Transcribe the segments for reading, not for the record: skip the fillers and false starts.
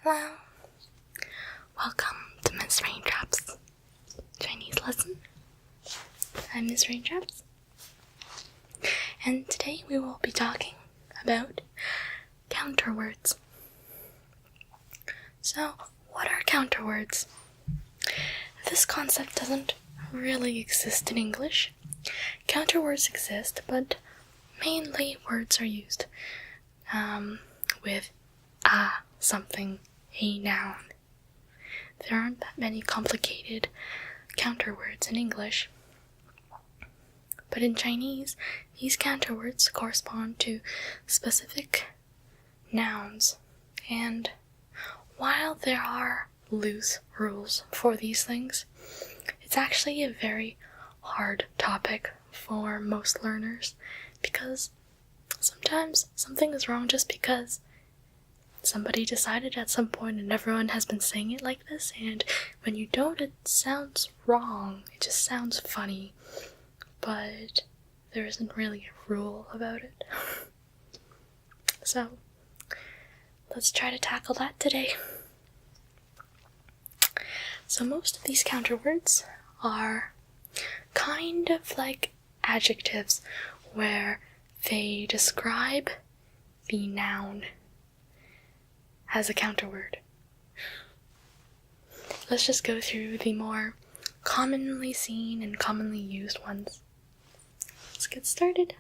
Hello. Welcome to Miss Raindrops Chinese lesson. I'm Miss Raindrops, and today we will be talking about counterwords. So, what are counterwords? This concept doesn't really exist in English. Counterwords exist, but mainly words are used with something, a noun. There aren't that many complicated counterwords in English. But in Chinese, these counterwords correspond to specific nouns. And while there are loose rules for these things, it's actually a very hard topic for most learners, because sometimes something is wrong just because somebody decided at some point and everyone has been saying it like this, and when you don't, it sounds wrong. It just sounds funny, but there isn't really a rule about it. So, let's try to tackle that today. So most of these counterwords are kind of like adjectives where they describe the noun as a counterword. Let's just go through the more commonly seen and commonly used ones. Let's get started.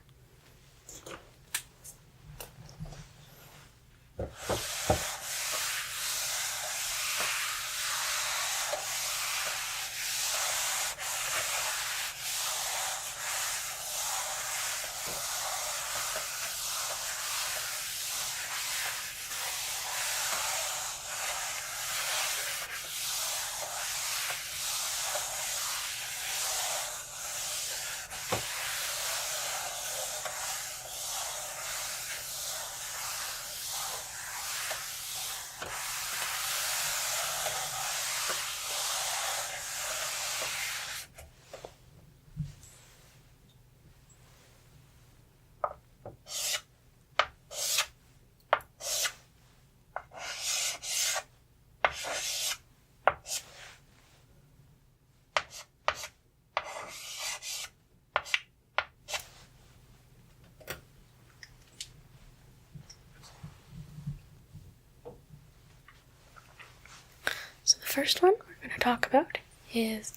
So the first one we're going to talk about is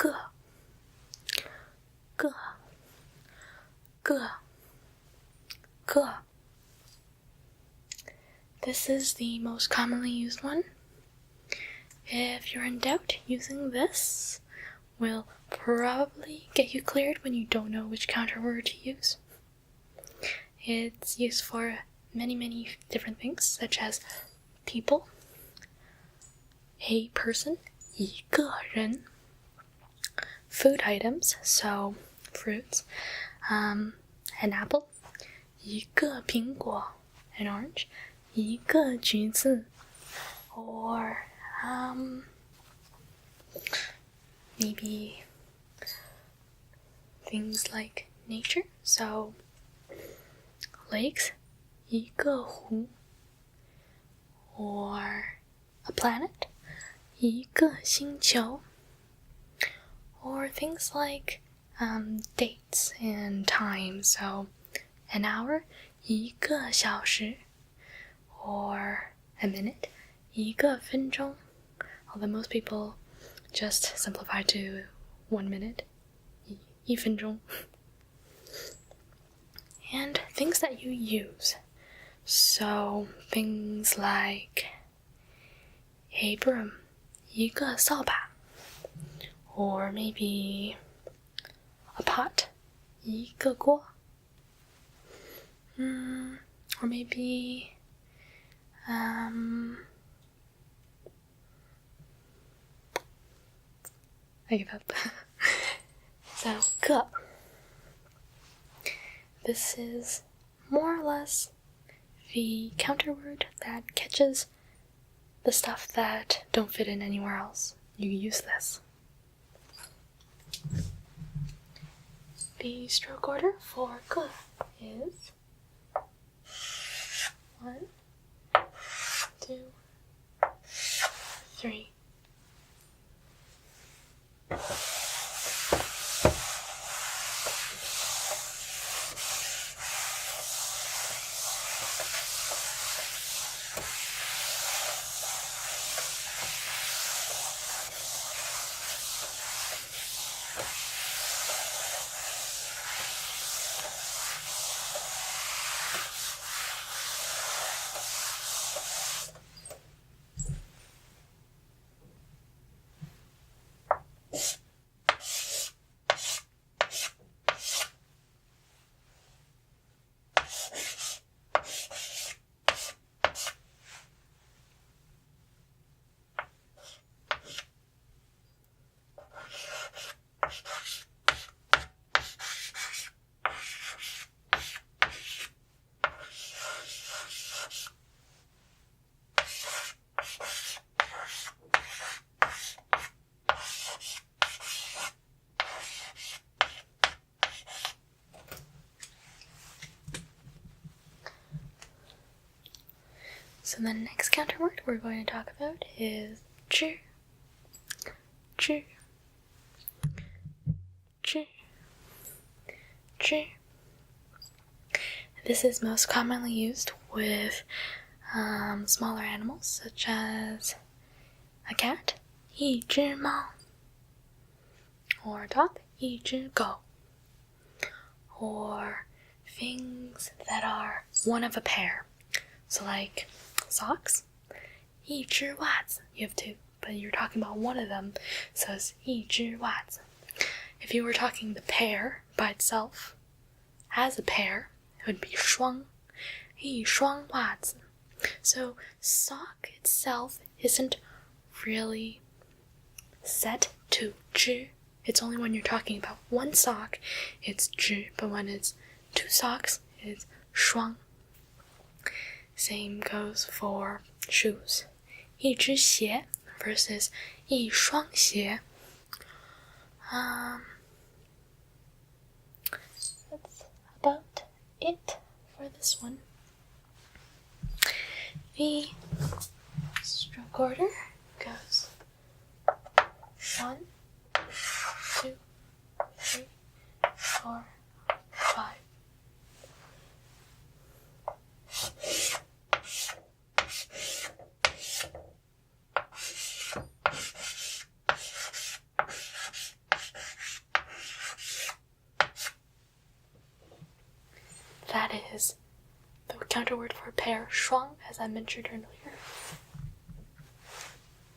ge. Ge. Ge. Ge. This is the most commonly used one. If you're in doubt, using this will probably get you cleared when you don't know which counterword to use. It's used for many different things, such as people, a person, 一个人, food items, so fruits, an apple, 一个苹果, an orange, 一个橘子, or maybe things like nature, so lakes, 一个湖, or a planet, 一个星球, or things like dates and time, so an hour, 一个小时, or a minute, 一个分钟, although most people just simplify to 1 minute, 一分钟. And things that you use, so things like a broom, 一个扫把, or maybe a pot, 一个锅, or maybe I give up. So, 个. This is more or less the counterword that catches the stuff that don't fit in anywhere else. You use this. The stroke order for 个 is 1, 2, So the next counter word we're going to talk about is 吃 吃 吃 吃. This is most commonly used with smaller animals such as a cat, 一只猫, or a dog, 一只狗, or things that are one of a pair. So like socks, 一只袜子. You have two, but you're talking about one of them, so it's 一只袜子. If you were talking the pair by itself, as a pair, it would be 双, 一双袜子. So sock itself isn't really set to 只. It's only when you're talking about one sock, it's 只, but when it's two socks, it's 双. Same goes for shoes. 一只鞋 versus 一双鞋. That's about it for this one. The stroke order goes 1, 2, 3, 4, 5. That is the counter word for pair, 双, as I mentioned earlier.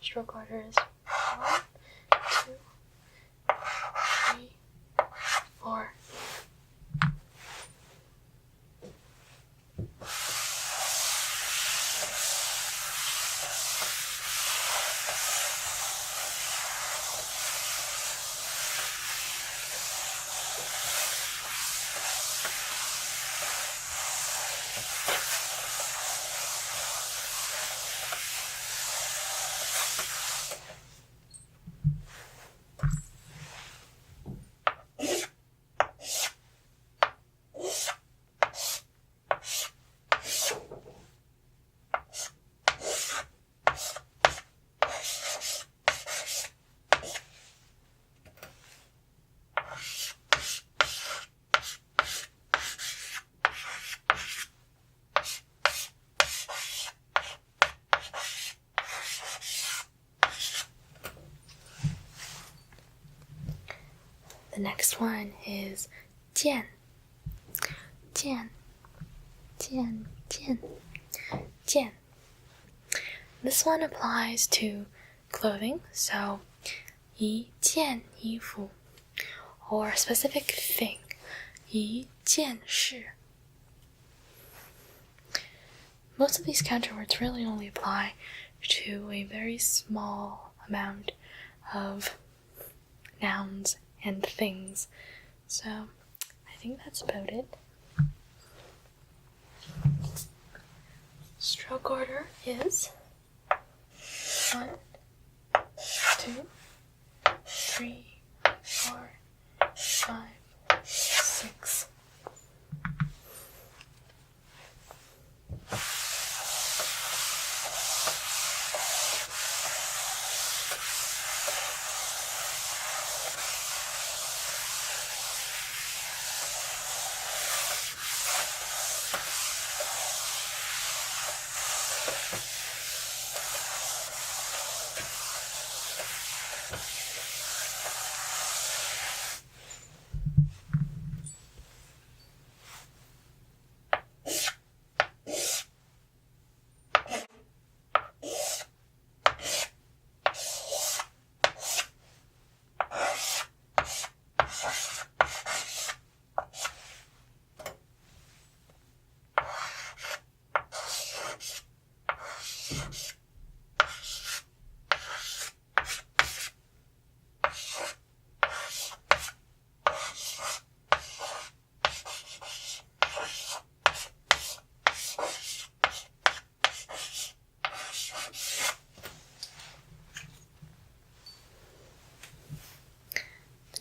Stroke order is 1, 2, 3, 4. The next one is 件 件 件 件 件. This one applies to clothing, so 一件衣服, or a specific thing, 一件事. Most of these counterwords really only apply to a very small amount of nouns and things. So I think that's about it. Stroke order is 1, 2, 3, 4, 5, 6.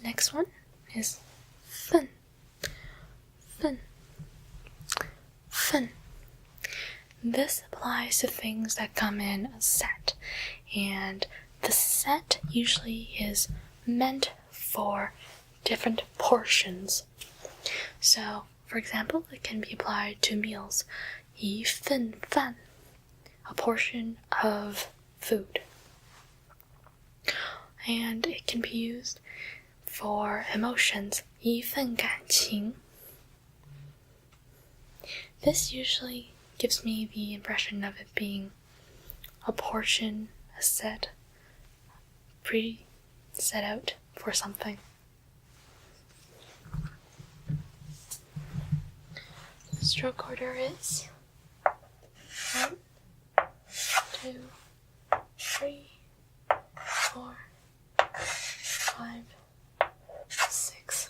Next one is 份 份 份. this applies to things that come in a set, and the set usually is meant for different portions. So, for example, it can be applied to meals. 一份饭, a portion of food. And it can be used for emotions. 一份感情. This usually gives me the impression of it being a portion, a set, set out for something. The stroke order is 1, 2, 3, 4, 5, 6.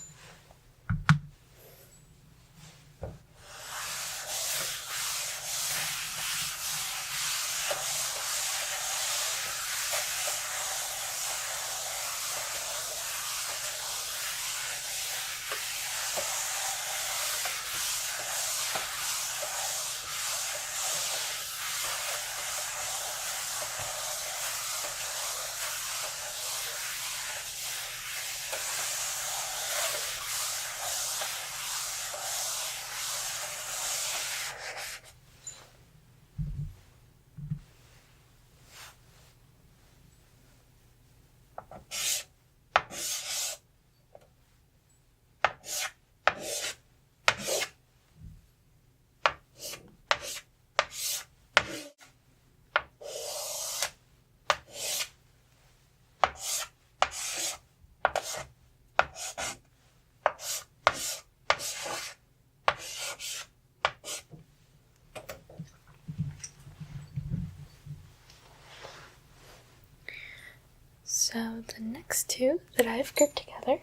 So the next two that I've grouped together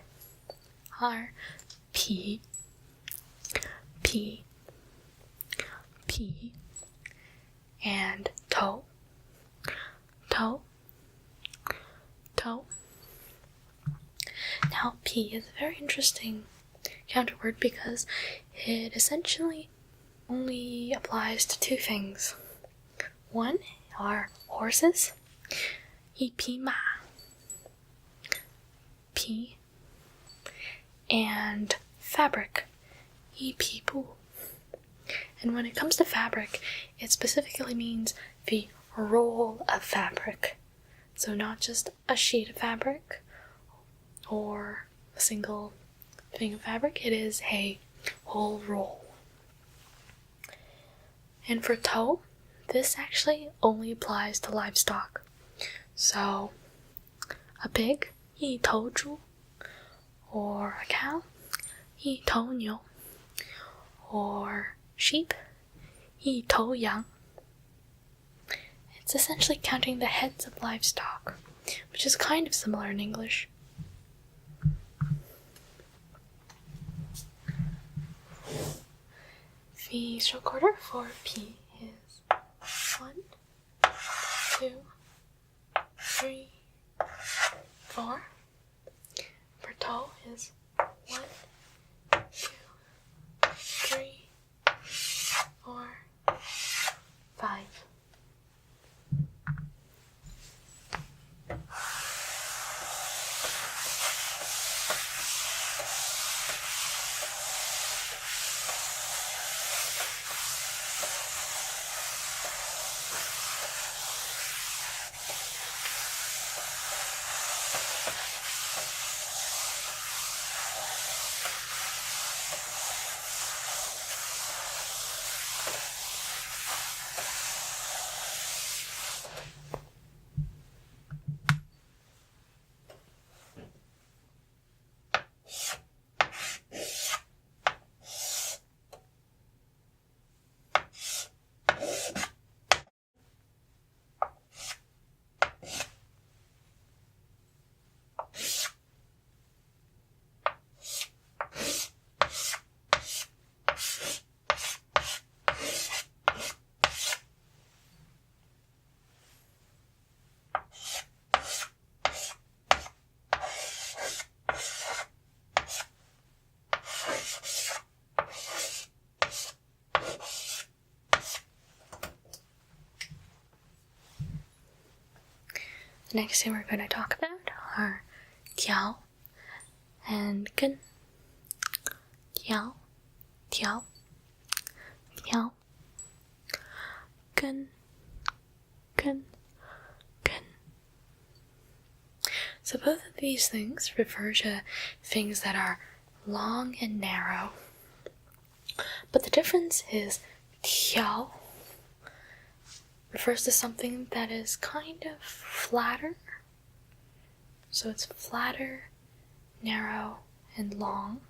are P, P, P, and toe, toe, toe. Now P is a very interesting counter word because it essentially only applies to two things. One are horses, 一匹马, P, and fabric, 一匹布. And when it comes to fabric, it specifically means the roll of fabric. So not just a sheet of fabric or a single thing of fabric, it is a whole roll. And for toe, this actually only applies to livestock. So a pig, 一头猪, or a cow, 一头牛, or sheep, 一头羊. It's essentially counting the heads of livestock, which is kind of similar in English. The stroke order for P is 1, 2, 3, 4. For toe is 1, 2, 3, 4, 5. The next thing we're going to talk about are 条 and 根. 条 条 条 根 根 根. So both of these things refer to things that are long and narrow. But the difference is 条 refers to something that is kind of flatter. So it's flatter, narrow, and long.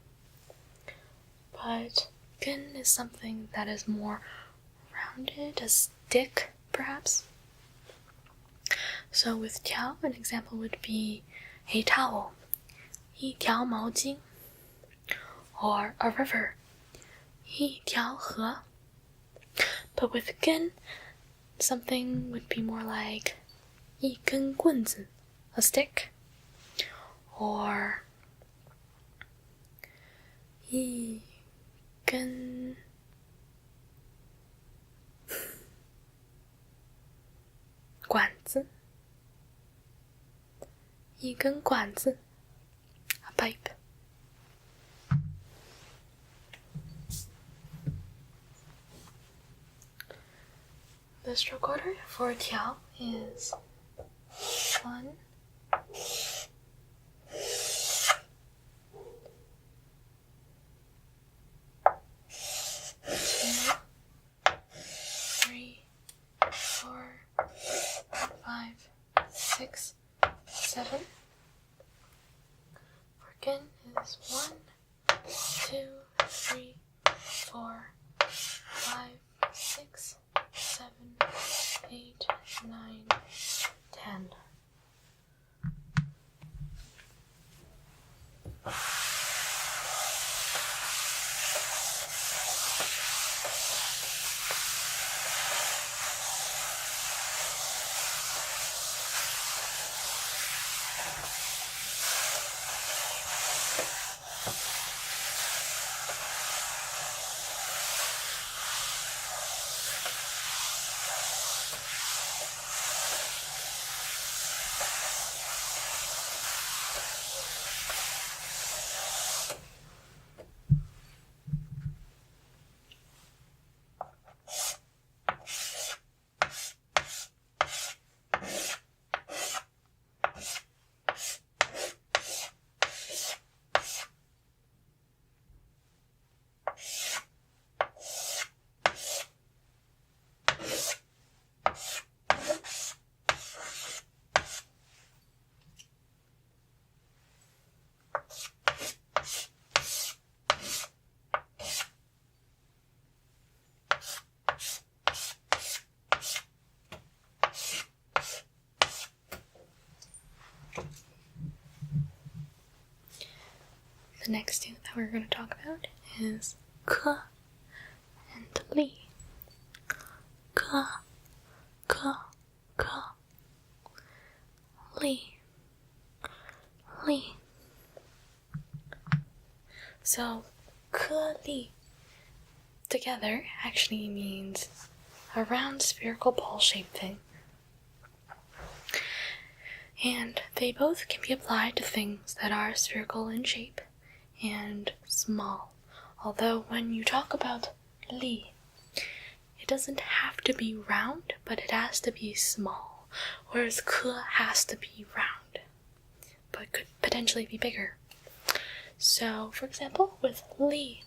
But 根 is something that is more rounded, a stick, perhaps. So with 条, an example would be a towel, 一条毛巾, or a river, 一条河. But with 根, something would be more like 一根棍子, a stick, or 一根管子, 一根管子, a pipe. The stroke order for 条 is 1, 2, 3, 4, 5, 6, 7. For 根 is 1, 2, 3, 4, 5, 6, 7, 8, 9, 10. The next thing that we're going to talk about is 科 and 力. 科 科 科 力 力. So 颗粒 together actually means a round spherical ball-shaped thing. And they both can be applied to things that are spherical in shape and small. Although when you talk about 力, it doesn't have to be round, but it has to be small. Whereas 颗 has to be round, but could potentially be bigger. So, for example, with 粒,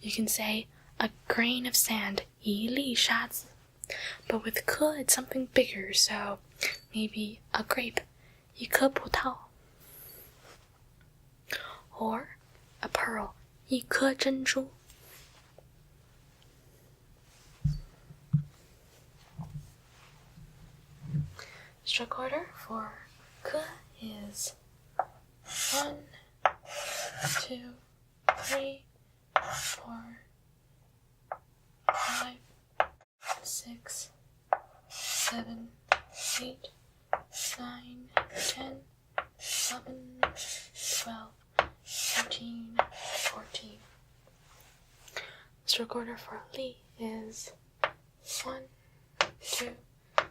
you can say a grain of sand, 一粒沙子. But with 颗, it's something bigger, so maybe a grape, 一颗葡萄. Or a pearl, 一颗珍珠. Stroke order for 颗 is 1, 2, 3, 4, 5, 6, 7, 8, 9, 10, 11, 12, 13, 14. Stroke order for 力 is 1, 2,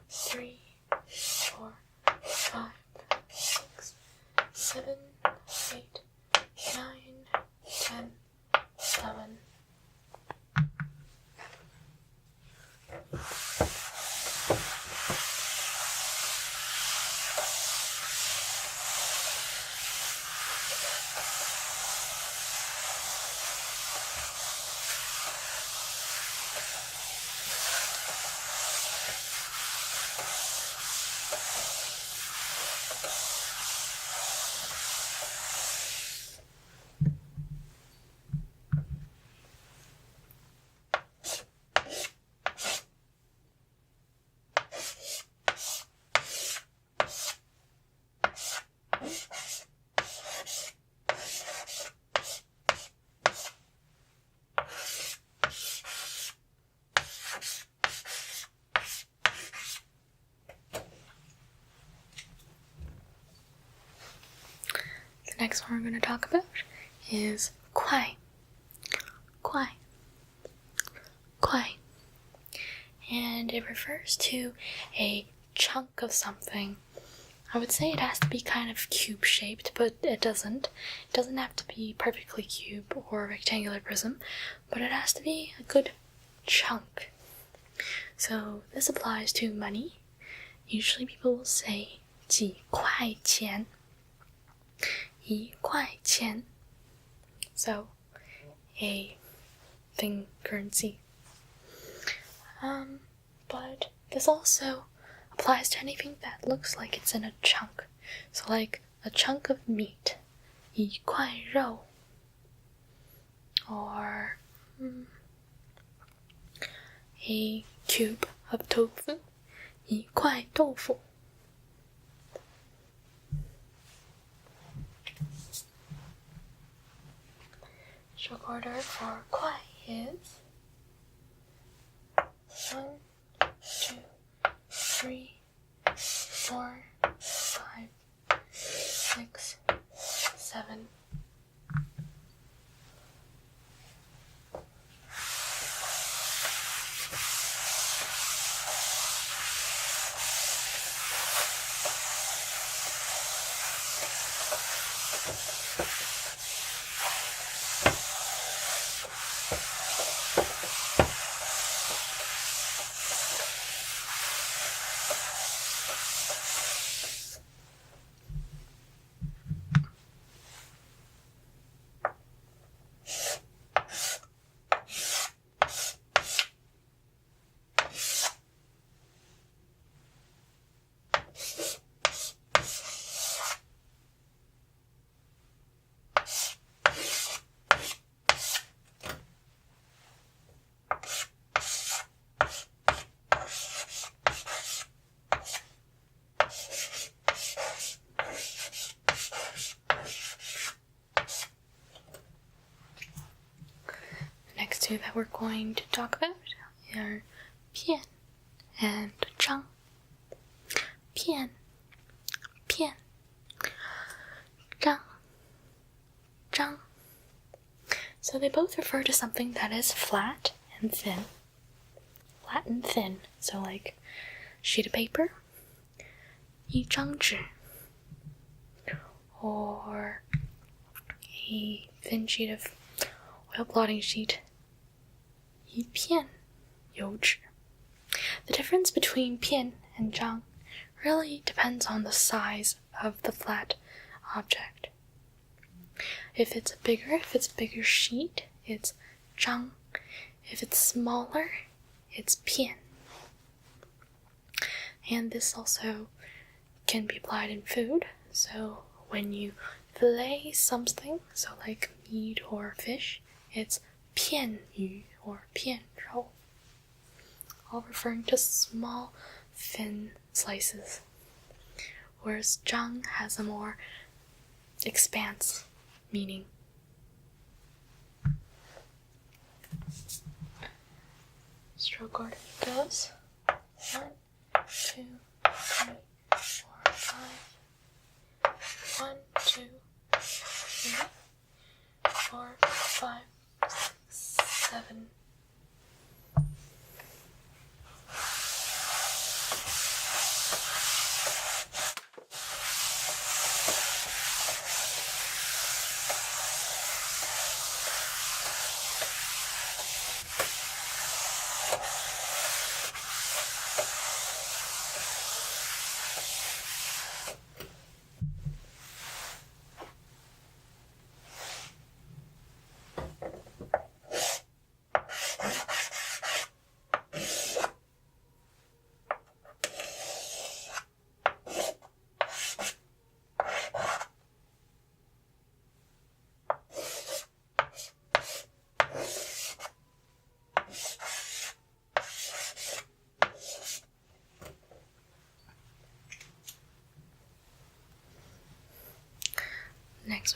3, 4, 5, 6, 7, 8, 9, 10, 11. The next one we're going to talk about is 快, 快, 快. And it refers to a chunk of something. I would say it has to be kind of cube-shaped, but it doesn't. It doesn't have to be perfectly cube or rectangular prism, but it has to be a good chunk. So this applies to money. Usually people will say 几块钱, 一块钱. So a thing, currency. But this also applies to anything that looks like it's in a chunk. So like a chunk of meat, 一块肉. Or a cube of tofu, 一块豆腐. Stroke order for 快 is 1, 2, 3, 4, 5, 6, 7. Next two that we're going to talk about are 片 and 张. 片, 片, 张, 张. So they both refer to something that is flat and thin. Flat and thin. So like sheet of paper, 一张纸, or a thin sheet of oil blotting sheet, 一片油纸. The difference between 片 and 张 really depends on the size of the flat object. If it's a bigger sheet, it's 张. If it's smaller, it's 片. And this also can be applied in food. So when you fillet something, so like meat or fish, it's 片鱼 or 片肉, all referring to small, thin slices. Whereas 张 has a more expanse meaning. Stroke order goes 1, 2, 3, 4, 5. 1, 2, 3, 4, 5, 6, 7.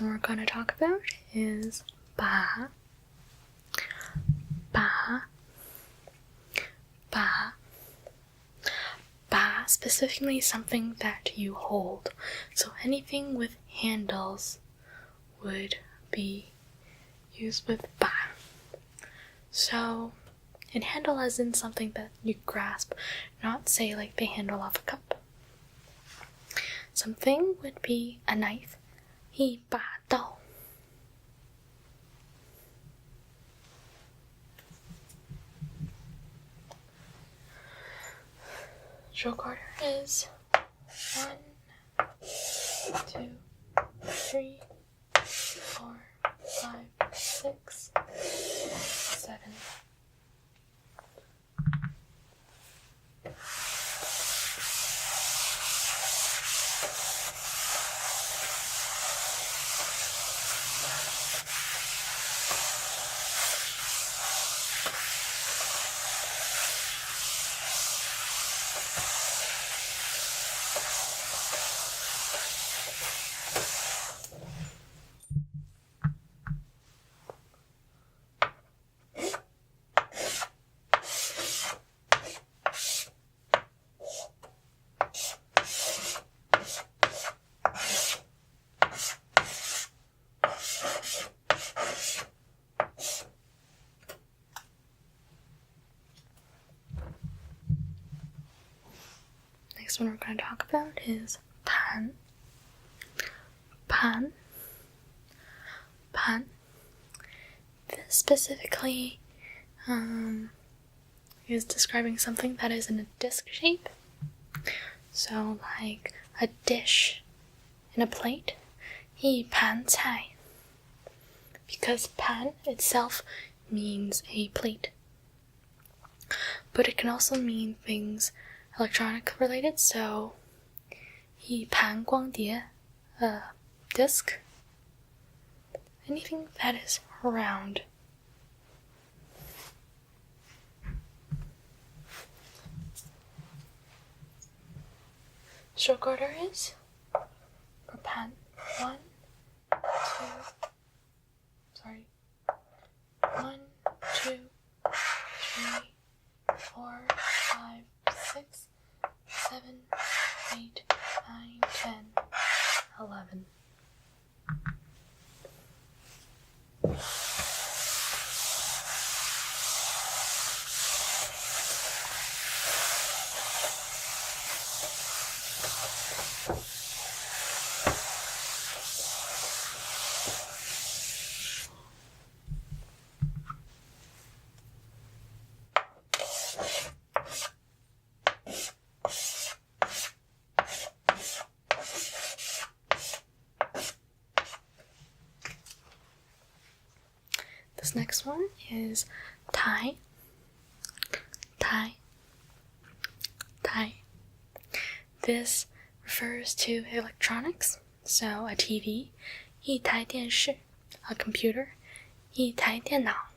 next one we're going to talk about is ba. Ba. Ba. Ba, specifically something that you hold. So anything with handles would be used with ba. So, and handle as in something that you grasp, not say like the handle of a cup. Something would be a knife. 一把刀. Stroke order is 1, 2, 3, 4, 5, 6, 7. Next one we're going to talk about is pan. Pan. Pan. This specifically is describing something that is in a disc shape. So like a dish in a plate. 一盘菜. Because pan itself means a plate. But it can also mean things electronic related, so 一盘光碟, a disc, anything that is round. Stroke order is for pan 1, 2, 3, 4, 5, 6, 7, 8, 9, 10, 11. This next one is tie. Tie. Tie. This refers to electronics, so a TV, 一台电视, a computer, 一台电脑.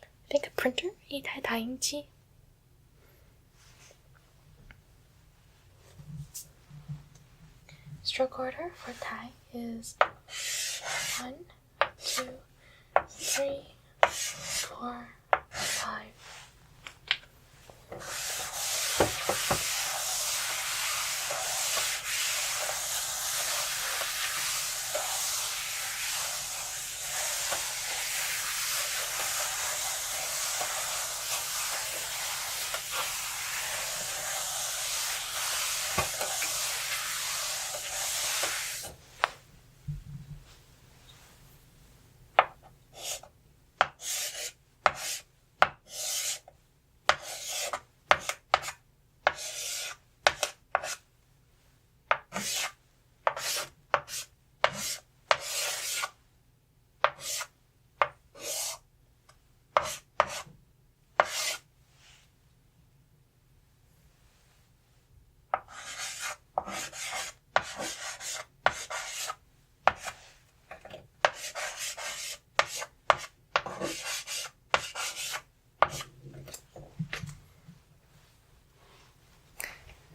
I think a printer, 一台打印机. Stroke order for tie is 1, 2, 3, 4, 5.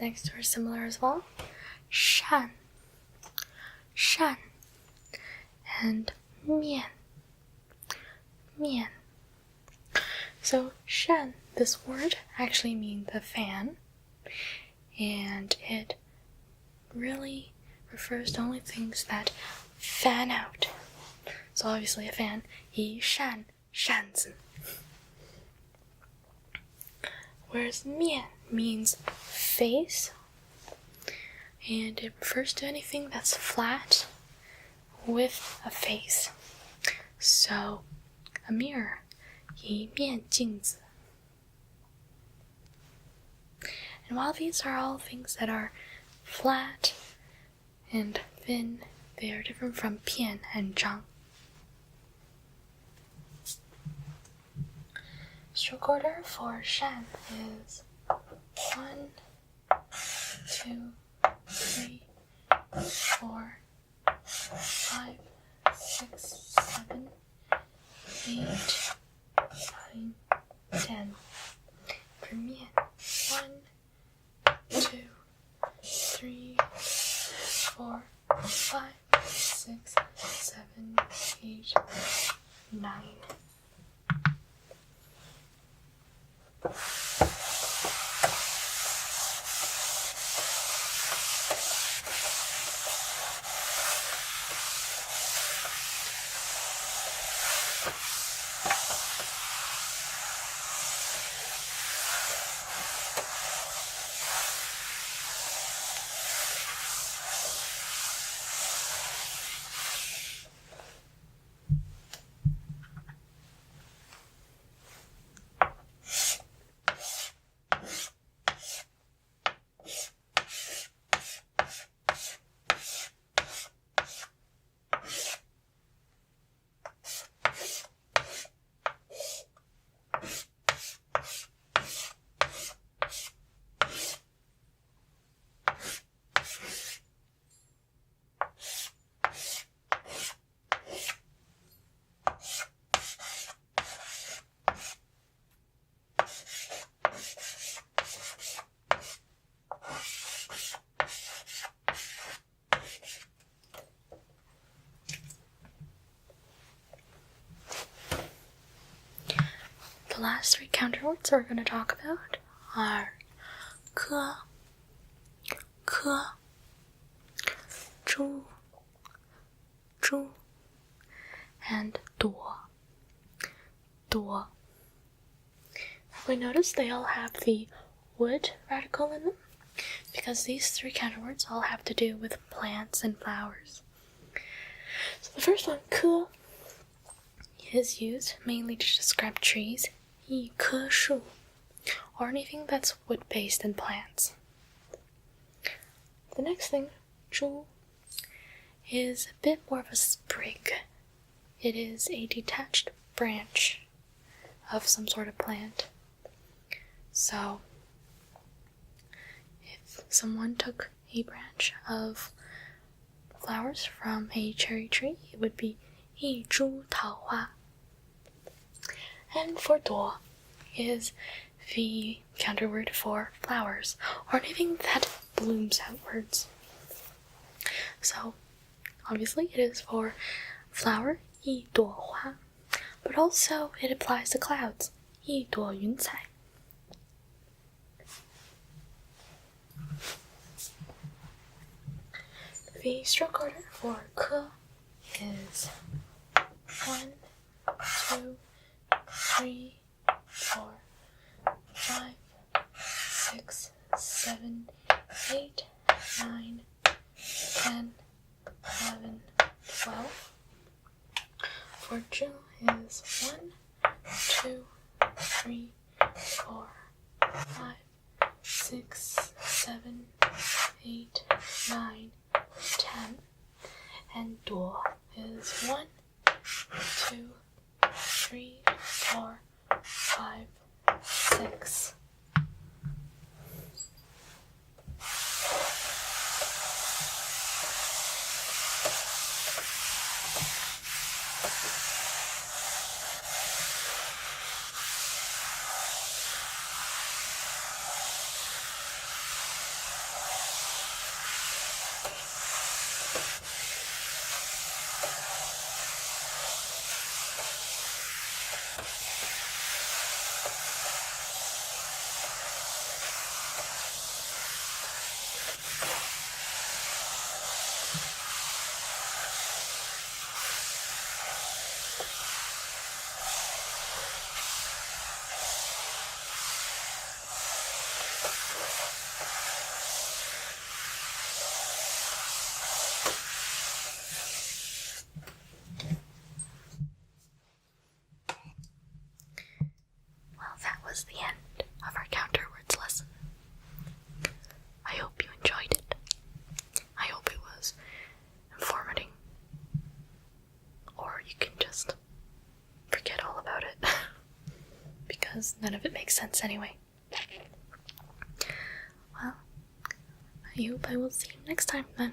Next are similar as well. 扇. shan, and mian. Mian. So shan, this word actually means a fan, and it really refers to only things that fan out. So obviously a fan, 一扇扇子. Whereas 面 means face, and it refers to anything that's flat with a face. So a mirror, 一面镜子. And while these are all things that are flat and thin, they are different from 片 and 张. Stroke order for shan is 1, 2, 3, 4, 5, 6, 7, 8, 9, 10. For mian, 1, 2, 3, 4, 5, 6, 7, 8, 9. The last three counterwords we're going to talk about are 科, 猪, and 多. We notice they all have the wood radical in them because these three counterwords all have to do with plants and flowers. So the first one, 科, is used mainly to describe trees, 一棵树, or anything that's wood-based and plants. The next thing, 株, is a bit more of a sprig. It is a detached branch of some sort of plant. So, if someone took a branch of flowers from a cherry tree, it would be 一株桃花. And for 多 is the counterword for flowers, or anything that blooms outwards. So, obviously it is for flower, 一朵花, but also it applies to clouds, 一朵云彩. The stroke order for 科 is 1, 2, 3, 4, 5, 6, 7, 8, 9, 10, 11, 12. For 猪 is 1, 2, 3, 4, 5, 6, 7, 8, 9, 10. And 多 is 1, 2, 3, 4, 5, 6. was the end of our counter words lesson. I hope you enjoyed it. I hope it was informative. Or you can just forget all about it. Because none of it makes sense anyway. Well, I hope I will see you next time then.